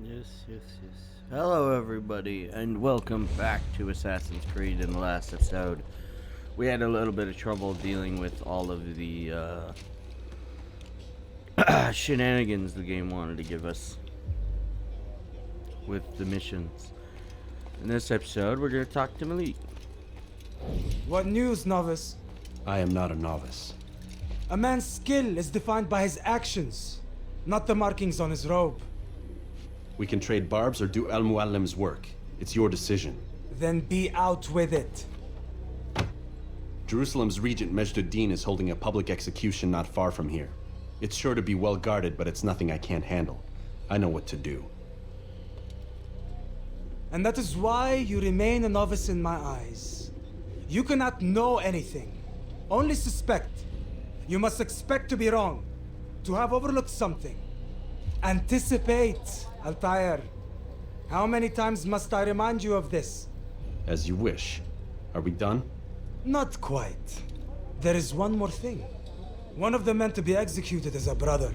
Yes. Hello, everybody, and welcome back to Assassin's Creed. In the last episode, we had a little bit of trouble dealing with all of the shenanigans the game wanted to give us with the missions. In this episode, we're going to talk to Malik. What news, novice? I am not a novice. A man's skill is defined by his actions, not the markings on his robe. We can trade barbs or do Al-Muallim's work. It's your decision. Then be out with it. Jerusalem's regent Majd-ud-Din is holding a public execution not far from here. It's sure to be well guarded, but it's nothing I can't handle. I know what to do. And that is why you remain a novice in my eyes. You cannot know anything, only suspect. You must expect to be wrong, to have overlooked something. Anticipate, Altair. How many times must I remind you of this? As you wish. Are we done? Not quite. There is one more thing. One of the men to be executed is a brother.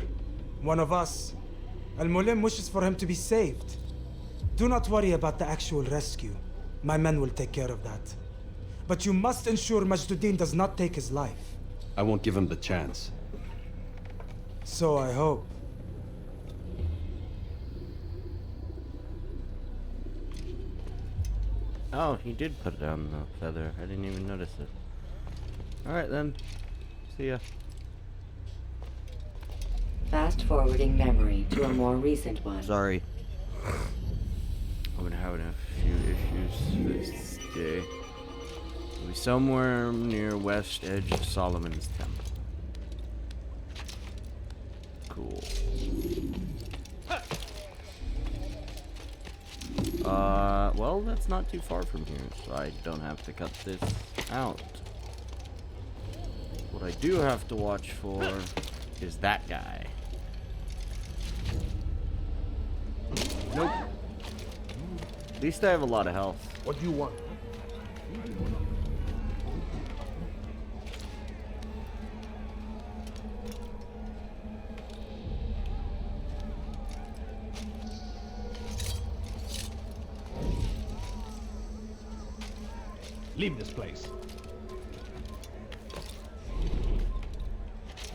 One of us. Al-Muallim wishes for him to be saved. Do not worry about the actual rescue. My men will take care of that. But you must ensure Majd-ud-Din does not take his life. I won't give him the chance. So I hope. Oh, he did put down the feather. I didn't even notice it. Alright then. See ya. Fast forwarding memory to a more recent one. Sorry. I've been having a few issues this day. We'll be somewhere near west edge of Solomon's Temple. Cool. Well, that's not too far from here, so I don't have to cut this out. What I do have to watch for is that guy. Nope. At least I have a lot of health. What do you want? Leave this place.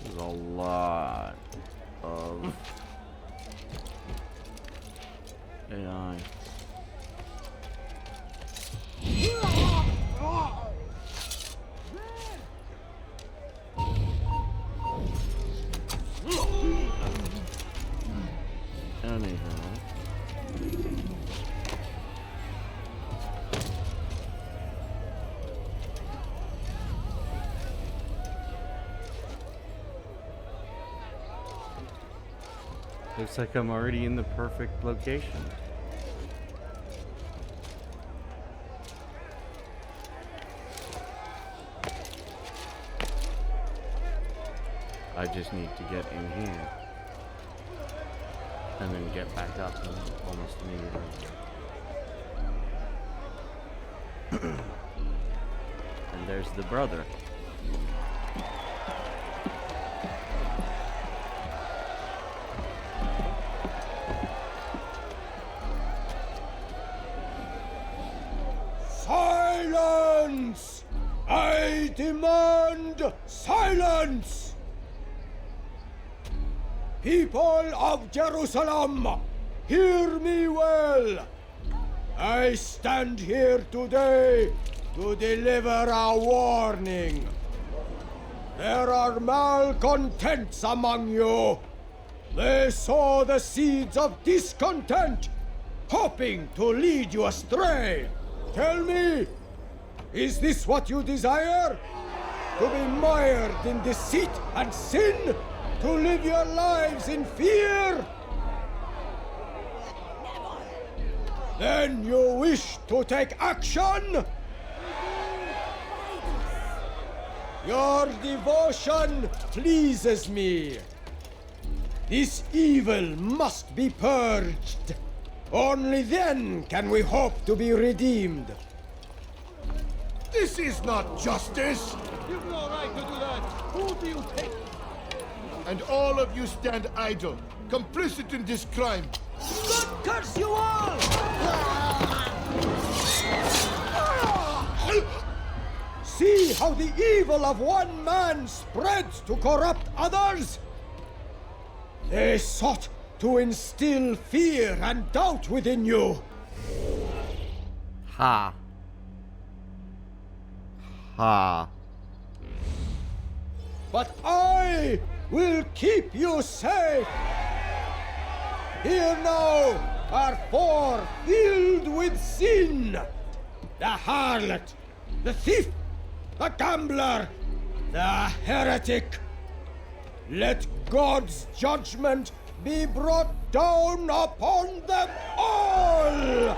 There's a lot of AI. Anyhow. Looks like I'm already in the perfect location. I just need to get in here. And then get back up almost immediately. And there's the brother. Silence! I demand silence! People of Jerusalem, hear me well. I stand here today to deliver a warning. There are malcontents among you. They sow the seeds of discontent, hoping to lead you astray. Tell me, is this what you desire? To be mired in deceit and sin? To live your lives in fear? Then you wish to take action? Your devotion pleases me. This evil must be purged. Only then can we hope to be redeemed. This is not justice. You've no right to do that. Who do you think? And all of you stand idle, complicit in this crime. Let Curse you all! See how the evil of one man spreads to corrupt others? They sought to instill fear and doubt within you. Ha. Ha. But I will keep you safe. Here now are four filled with sin. The harlot, the thief, the gambler, the heretic. Let God's judgment be brought down upon them all!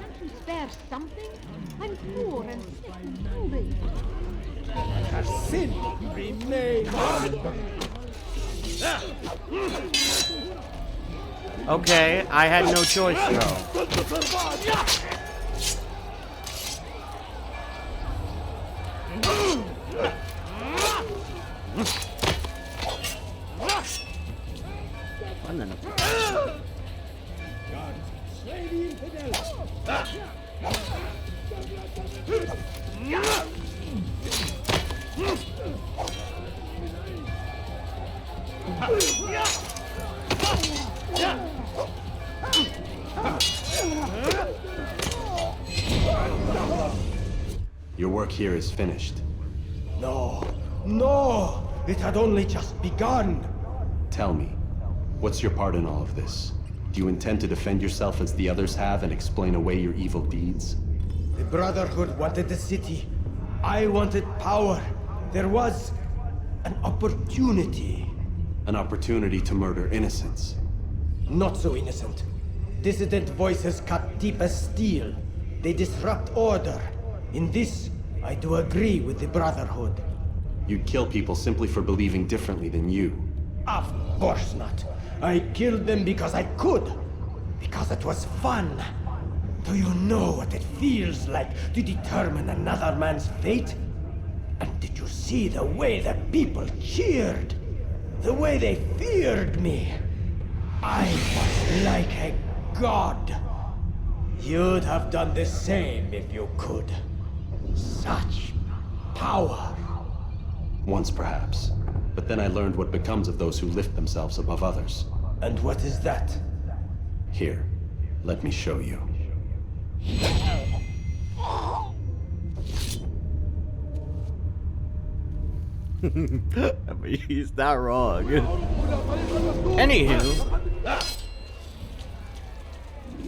Can't you spare something? I'm poor and sick and hungry. Her sin remains. Okay, I had no choice though. And then Slay the infidel. Your work here is finished. No, no! It had only just begun. Tell me, what's your part in all of this? Do you intend to defend yourself as the others have and explain away your evil deeds? The Brotherhood wanted the city. I wanted power. There was an opportunity. An opportunity to murder innocents. Not so innocent. Dissident voices cut deep as steel. They disrupt order. In this, I do agree with the Brotherhood. You'd kill people simply for believing differently than you. Of course not. I killed them because I could. Because it was fun. Do you know what it feels like to determine another man's fate? And did you see the way the people cheered? The way they feared me? I was like a god. You'd have done the same if you could. Such power. Once perhaps. But then I learned what becomes of those who lift themselves above others. And what is that? Here, let me show you. he's not wrong. Anywho,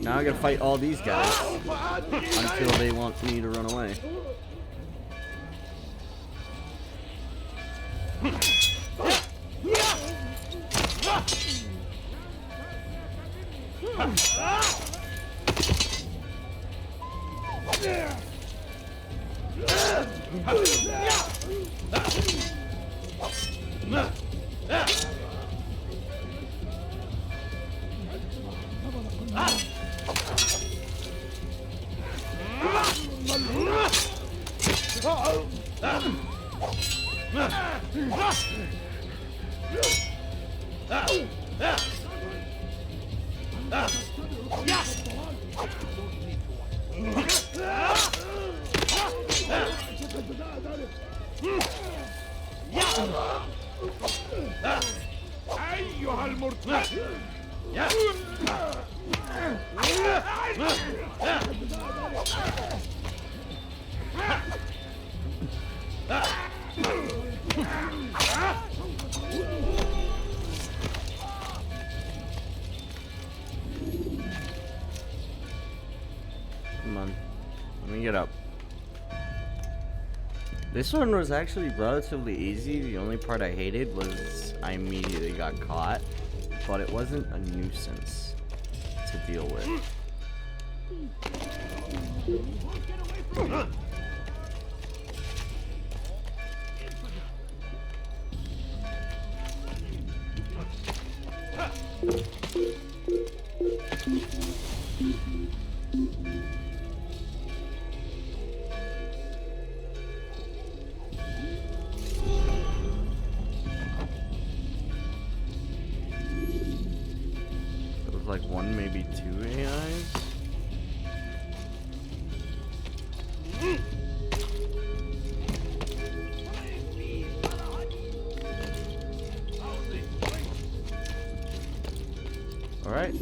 now I gotta fight all these guys until they want me to run away. أيها المرتد Come on, let me get up. This one was actually relatively easy. The only part I hated was I immediately got caught, but it wasn't a nuisance to deal with. maybe 2 AIs. Alright.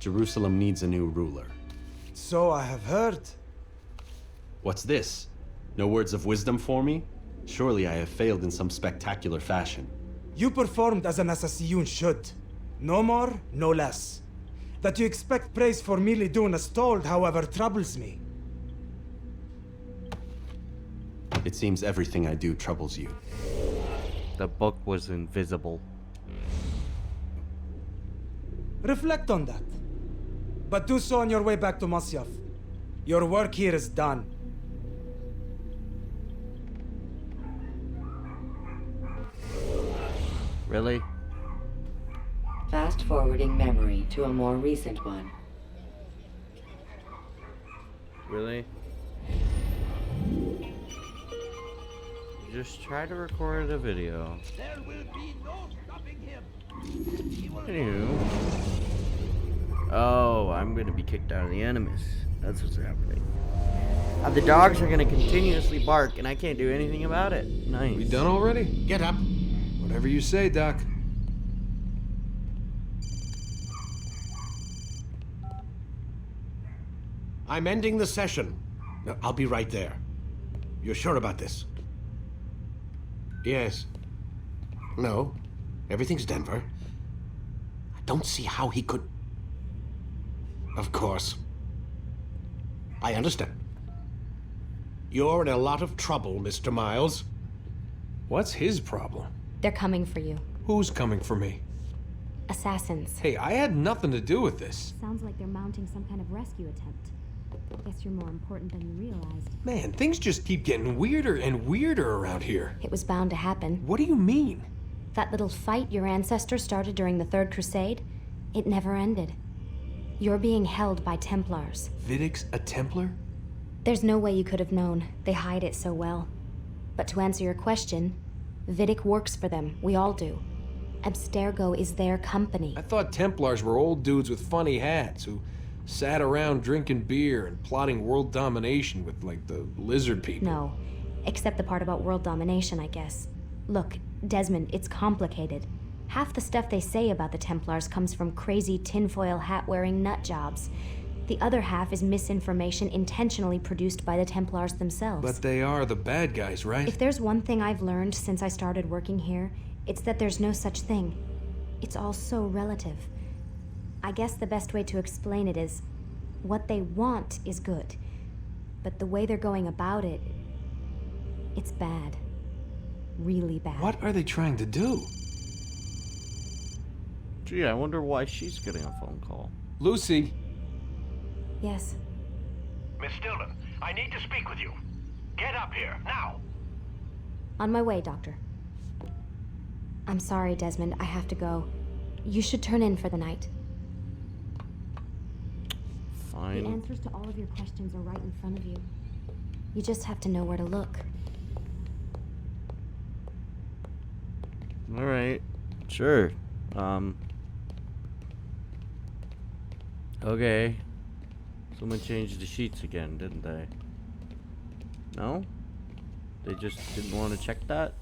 Jerusalem needs a new ruler. So I have heard. What's this? No words of wisdom for me? Surely I have failed in some spectacular fashion. You performed as an assassin should. No more, no less. That you expect praise for merely doing as told, however, troubles me. It seems everything I do troubles you. The book was invisible. Reflect on that. But do so on your way back to Masyaf. Your work here is done. Really? Fast forwarding memory to a more recent one. Really? Just try to record a video. There will be no stopping him. Anywho. Oh, I'm gonna be kicked out of the Animus. That's what's happening. The dogs are gonna continuously bark, and I can't do anything about it. Nice. We done already? Get up. Whatever you say, Doc. I'm ending the session. No, I'll be right there. You're sure about this? Yes. No. Everything's Denver. I don't see how he could... Of course. I understand. You're in a lot of trouble, Mr. Miles. What's his problem? They're coming for you. Who's coming for me? Assassins. Hey, I had nothing to do with this. Sounds like they're mounting some kind of rescue attempt. Guess you're more important than you realized. Man, things just keep getting weirder and weirder around here. It was bound to happen. What do you mean? That little fight your ancestors started during the Third Crusade, it never ended. You're being held by Templars. Vidic's a Templar? There's no way you could have known. They hide it so well. But to answer your question, Vidic works for them. We all do. Abstergo is their company. I thought Templars were old dudes with funny hats who sat around drinking beer and plotting world domination with, like, the lizard people. No, except the part about world domination, I guess. Look, Desmond, it's complicated. Half the stuff they say about the Templars comes from crazy tinfoil hat-wearing nut jobs. The other half is misinformation intentionally produced by the Templars themselves. But they are the bad guys, right? If there's one thing I've learned since I started working here, it's that there's no such thing. It's all so relative. I guess the best way to explain it is, what they want is good. But the way they're going about it, it's bad. Really bad. What are they trying to do? Gee, I wonder why she's getting a phone call. Lucy! Yes. Miss Stillman, I need to speak with you. Get up here, now! On my way, Doctor. I'm sorry, Desmond. I have to go. You should turn in for the night. Fine. The answers to all of your questions are right in front of you. You just have to know where to look. Alright. Sure. Okay. Someone changed the sheets again, didn't they? No? They just didn't want to check that?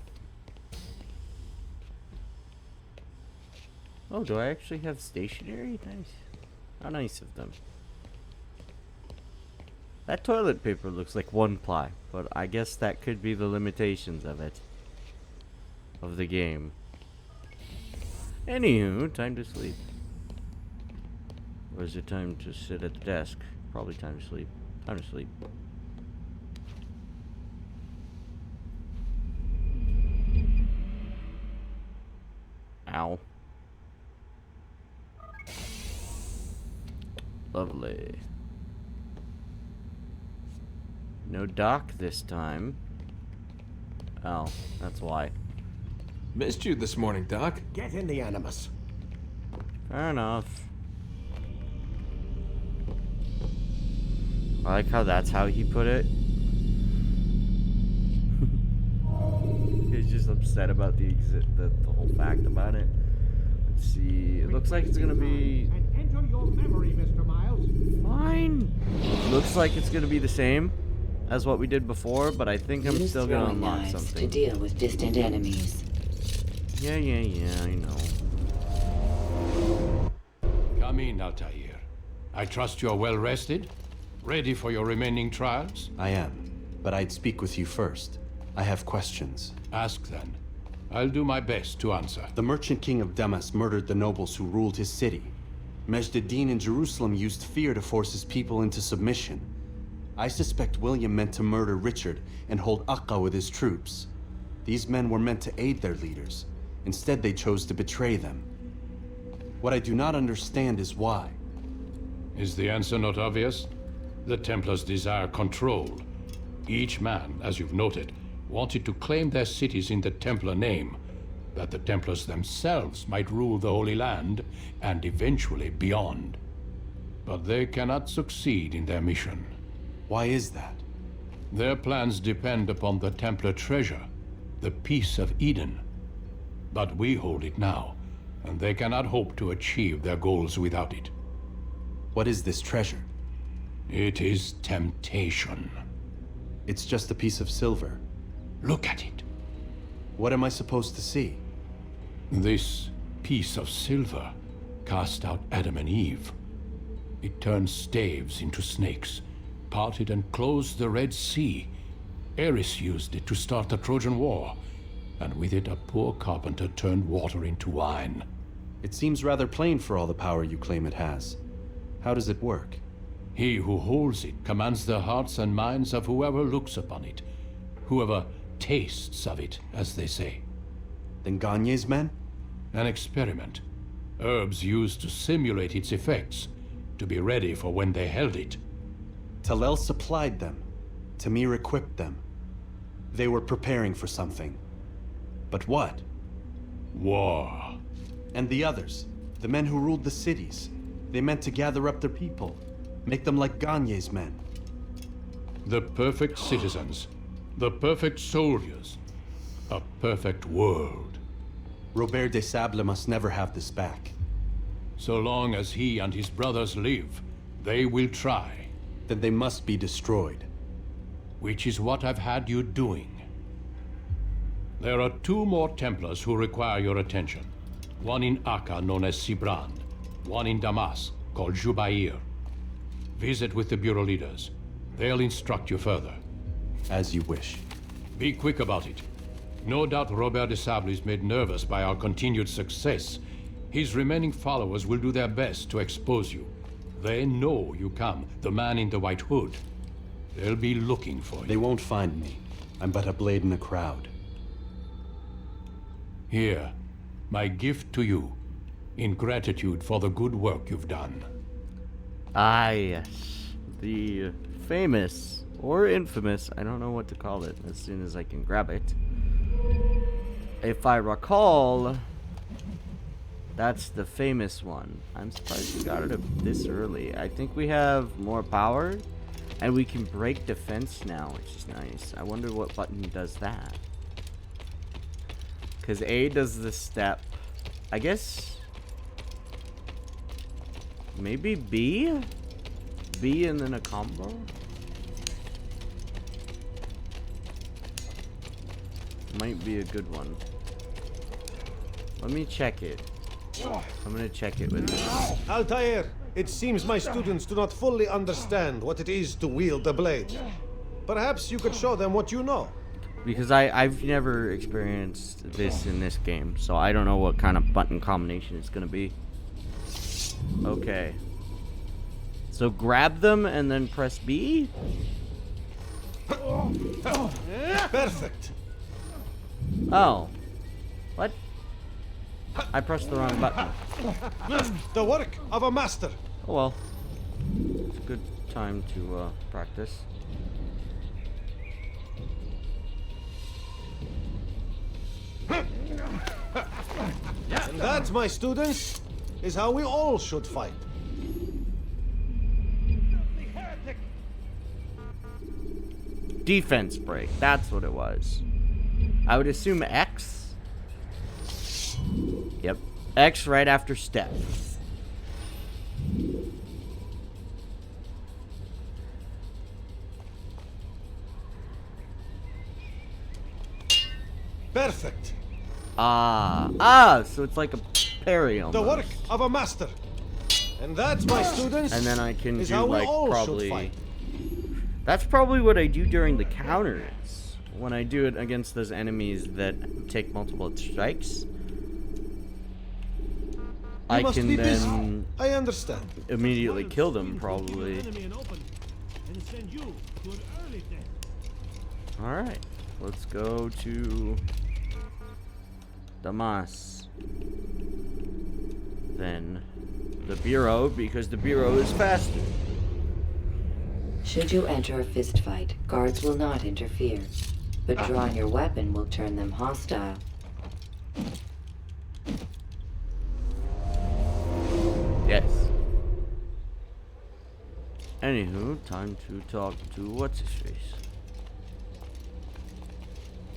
Oh, do I actually have stationery? Nice. How nice of them. That toilet paper looks like 1-ply, but I guess that could be the limitations of it. Of the game. Anywho, time to sleep. Or is it time to sit at the desk? Probably time to sleep. Time to sleep. Ow. Lovely. No Doc this time. Oh, that's why. Missed you this morning, Doc. Get in the Animus. Fair enough. I like how that's how he put it. He's just upset about the whole fact about it. Let's see. It looks like it's gonna be And enter your memory, Mr. Miles. fine. Looks like it's gonna be the same as what we did before, but I think I'm Use still gonna throwing unlock knives to something. deal with distant enemies. Yeah, I know. Come in, Altair. I trust you're well rested? Ready for your remaining trials? I am, but I'd speak with you first. I have questions. Ask then. I'll do my best to answer. The merchant king of Damas murdered the nobles who ruled his city. Majd-Addin in Jerusalem used fear to force his people into submission. I suspect William meant to murder Richard and hold Akka with his troops. These men were meant to aid their leaders. Instead, they chose to betray them. What I do not understand is why. Is the answer not obvious? The Templars desire control. Each man, as you've noted, wanted to claim their cities in the Templar name, that the Templars themselves might rule the Holy Land and eventually beyond. But they cannot succeed in their mission. Why is that? Their plans depend upon the Templar treasure, the Peace of Eden. But we hold it now, and they cannot hope to achieve their goals without it. What is this treasure? It is temptation. It's just a piece of silver. Look at it. What am I supposed to see? This piece of silver cast out Adam and Eve. It turned staves into snakes, parted and closed the Red Sea. Ares used it to start the Trojan War, and with it a poor carpenter turned water into wine. It seems rather plain for all the power you claim it has. How does it work? He who holds it commands the hearts and minds of whoever looks upon it, whoever tastes of it, as they say. Then Gagne's men? An experiment. Herbs used to simulate its effects, to be ready for when they held it. Talel supplied them. Tamir equipped them. They were preparing for something. But what? War. And the others, the men who ruled the cities, they meant to gather up their people, make them like Gagne's men. The perfect citizens, the perfect soldiers, a perfect world. Robert de Sable must never have this back. So long as he and his brothers live, they will try. Then they must be destroyed. Which is what I've had you doing. There are 2 more Templars who require your attention. One in Akka, known as Sibran. One in Damas, called Jubair. Visit with the Bureau leaders. They'll instruct you further. As you wish. Be quick about it. No doubt Robert de Sable is made nervous by our continued success. His remaining followers will do their best to expose you. They know you come, the man in the white hood. They'll be looking for you. They won't find me. I'm but a blade in a crowd. Here, my gift to you, in gratitude for the good work you've done. Ah, yes. The famous, or infamous, I don't know what to call it as soon as I can grab it. If I recall, that's the famous one. I'm surprised we got it this early. I think we have more power, and we can break defense now, which is nice. I wonder what button does that. Because A does the step. I guess maybe B? B and then a combo? Might be a good one. Let me check it. I'm gonna check it with you. Altair, it seems my students do not fully understand what it is to wield the blade. Perhaps you could show them what you know. Because I've never experienced this in this game, so I don't know what kind of button combination it's gonna be. Okay. So grab them and then press B? Perfect. Oh. What? I pressed the wrong button. The work of a master. Oh well. It's a good time to practice. And that, my students, is how we all should fight. Defense break. That's what it was. I would assume X. Yep. X right after step. Perfect. So it's like a parry almost. The work of a master. And that's, my students, And then I can is do how we like all should probably. fight. That's probably what I do during the counters. When I do it against those enemies that take multiple strikes. I must can be busy. then I understand. immediately kill them probably. Alright. Let's go to Damas. Then the Bureau, because the Bureau is faster. Should you enter a fistfight, guards will not interfere, but drawing your weapon will turn them hostile. Yes. Anywho, time to talk to what's-his-face.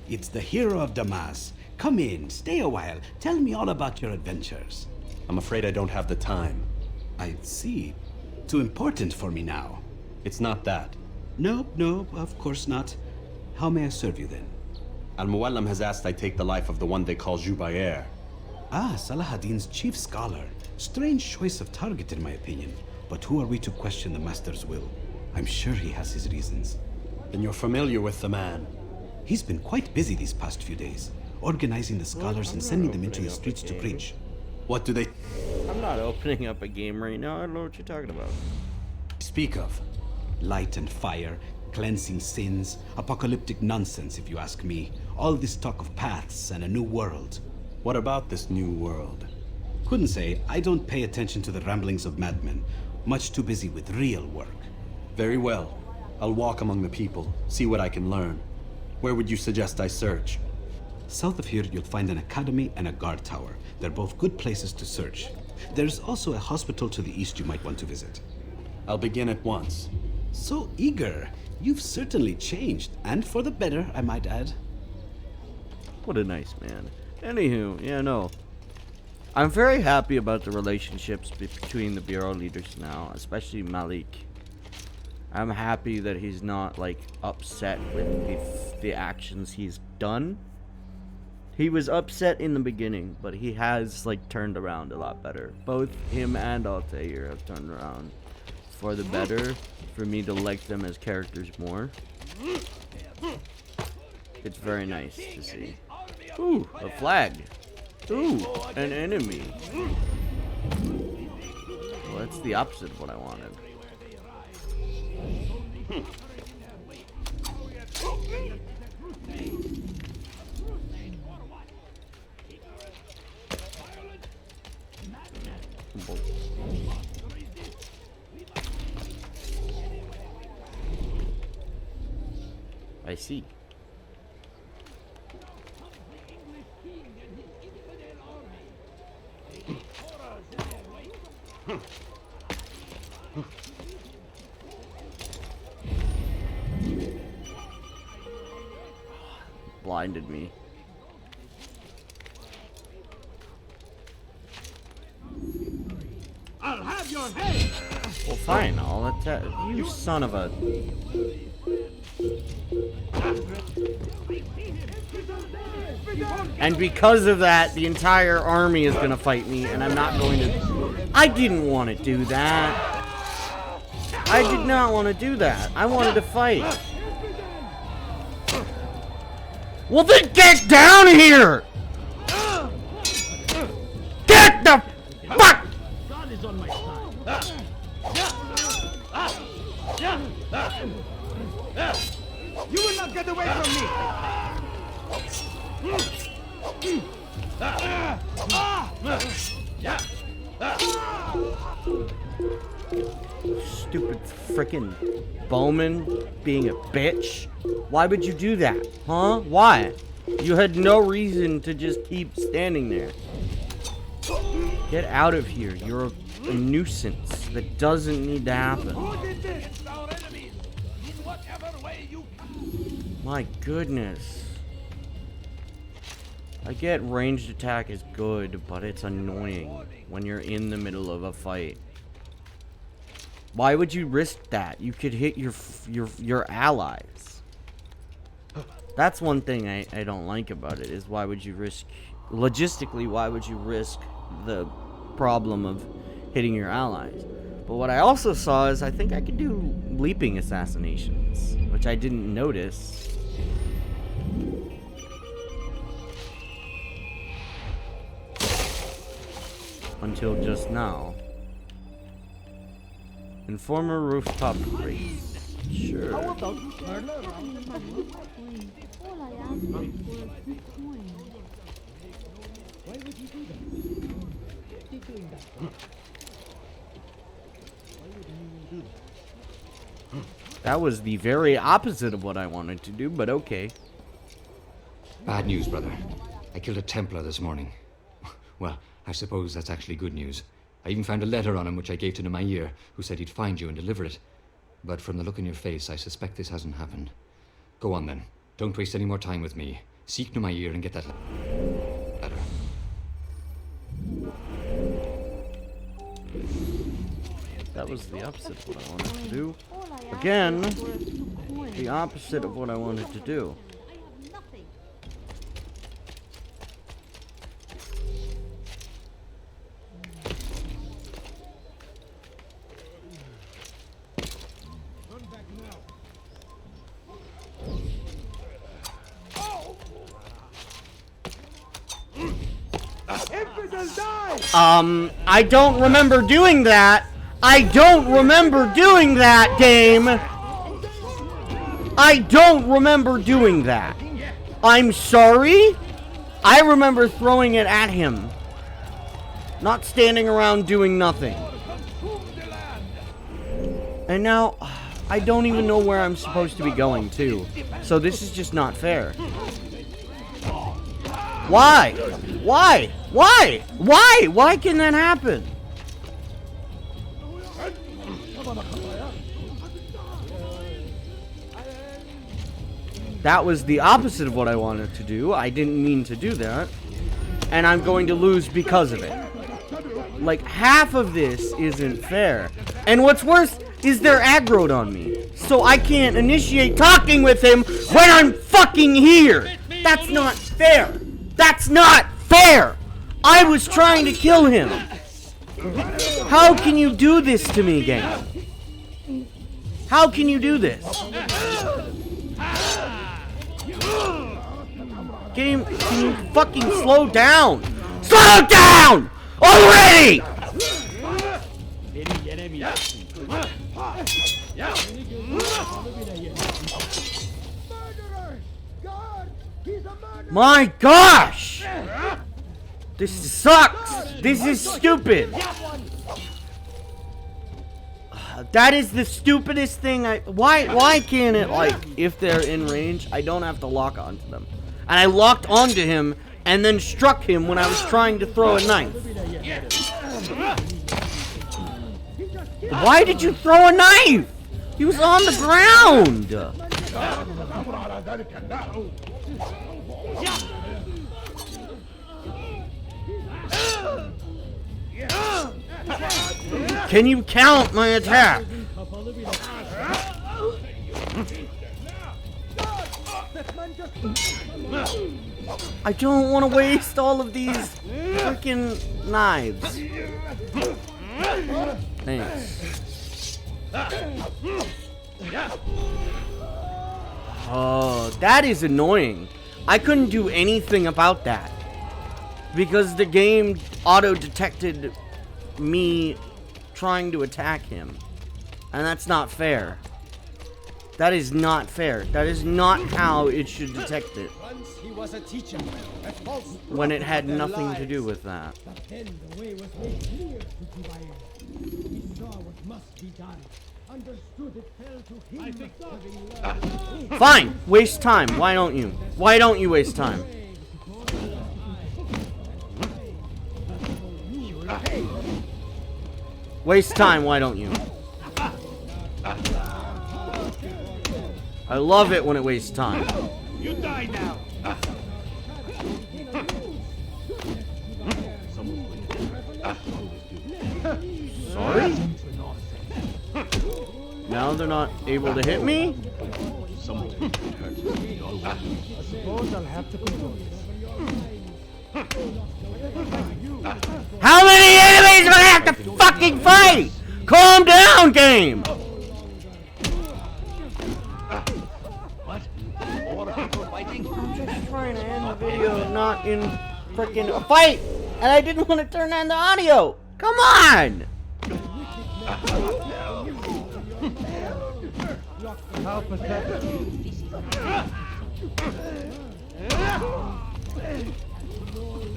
It's the hero of Damas. Come in, stay a while. Tell me all about your adventures. I'm afraid I don't have the time. I see. Too important for me now. It's not that. Nope, of course not. How may I serve you then? Al-Muallim has asked I take the life of the one they call Jubair. Ah, Salahuddin's chief scholar. Strange choice of target in my opinion. But who are we to question the master's will? I'm sure he has his reasons. Then you're familiar with the man. He's been quite busy these past few days, organizing the scholars and sending them into the streets to preach. What do they... I'm not opening up a game right now. I don't know what you're talking about. speak of? Light and fire, cleansing sins, apocalyptic nonsense if you ask me. All this talk of paths and a new world. What about this new world? Couldn't say. I don't pay attention to the ramblings of madmen. Much too busy with real work. Very well. I'll walk among the people, see what I can learn. Where would you suggest I search? South of here, you'll find an academy and a guard tower. They're both good places to search. There's also a hospital to the east you might want to visit. I'll begin at once. So eager. You've certainly changed, and for the better, I might add. What a nice man. Anywho, yeah, no. I'm very happy about the relationships between the Bureau leaders now, especially Malik. I'm happy that he's not, like, upset with the actions he's done. He was upset in the beginning, but he has, like, turned around a lot better. Both him and Altair have turned around for the better, for me to like them as characters more. It's very nice to see. Ooh, a flag. Ooh, an enemy. Well, that's the opposite of what I wanted. I see. Blinded me. I'll have your head. Well, fine. I'll attack you, son of a. And because of that, the entire army is gonna fight me, and I'm not going to. I didn't want to do that. I did not want to do that. I wanted to fight. Well, then get down here! Get the fuck! God is on my side. You will not get away from me. Stupid frickin' Bowman being a bitch. Why would you do that? Huh? Why? You had no reason to just keep standing there. Get out of here. You're a nuisance. That doesn't need to happen. My goodness. I get ranged attack is good, but it's annoying when you're in the middle of a fight. Why would you risk that? You could hit your allies. That's one thing I don't like about it, is why would you risk... Logistically, why would you risk the problem of hitting your allies? But what I also saw is I think I could do leaping assassinations, which I didn't notice. Until just now. Informer rooftop race. Sure. How about you turn around? All I ask is for a few coins. Why would you do that? Keep doing that. Why would you do that? That was the very opposite of what I wanted to do, but okay. Bad news, brother. I killed a Templar this morning. Well, I suppose that's actually good news. I even found a letter on him which I gave to Nemair, who said he'd find you and deliver it. But from the look in your face, I suspect this hasn't happened. Go on then. Don't waste any more time with me. Seek Nemair and get that letter. That was the opposite of what I wanted to do. Again, the opposite of what I wanted to do. I don't remember doing that. I don't remember doing that, game. I don't remember doing that. I'm sorry. I remember throwing it at him. Not standing around doing nothing. And now, I don't even know where I'm supposed to be going to. So this is just not fair. Why? Why? Why? Why? Why can that happen? That was the opposite of what I wanted to do. I didn't mean to do that. And I'm going to lose because of it. Like, half of this isn't fair. And what's worse is they're aggroed on me. So I can't initiate talking with him when I'm fucking here. That's not fair. That's not fair. I was trying to kill him. How can you do this to me, game? How can you do this? Game, can you fucking slow down? Slow down! Already! My gosh! This sucks! This is stupid! That is the stupidest thing why can't it, like, if they're in range, I don't have to lock onto them. And I locked onto him and then struck him when I was trying to throw a knife. Why did you throw a knife? He was on the ground! Can you count my attack? I don't want to waste all of these freaking knives. Thanks. Oh, that is annoying. I couldn't do anything about that. Because the game auto-detected me trying to attack him. And that's not fair. That is not fair. That is not how it should detect it. When it had nothing to do with that. Fine! Waste time. Why don't you? Why don't you waste time? Waste time, why don't you? I love it when it wastes time. You die now. Now they're not able to hit me? I suppose I'll have to control this. How many enemies do I have to fucking fight? Calm down, game! I'm just trying to end the video, not in freaking a fight! And I didn't want to turn on the audio! Come on! How pathetic.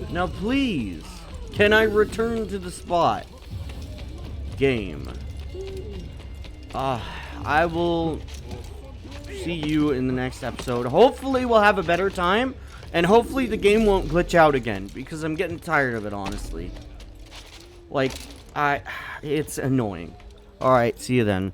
Now please, can I return to the spot? Game. I will see you in the next episode. Hopefully we'll have a better time, and hopefully the game won't glitch out again, because I'm getting tired of it, honestly. Like, it's annoying. Alright, see you then.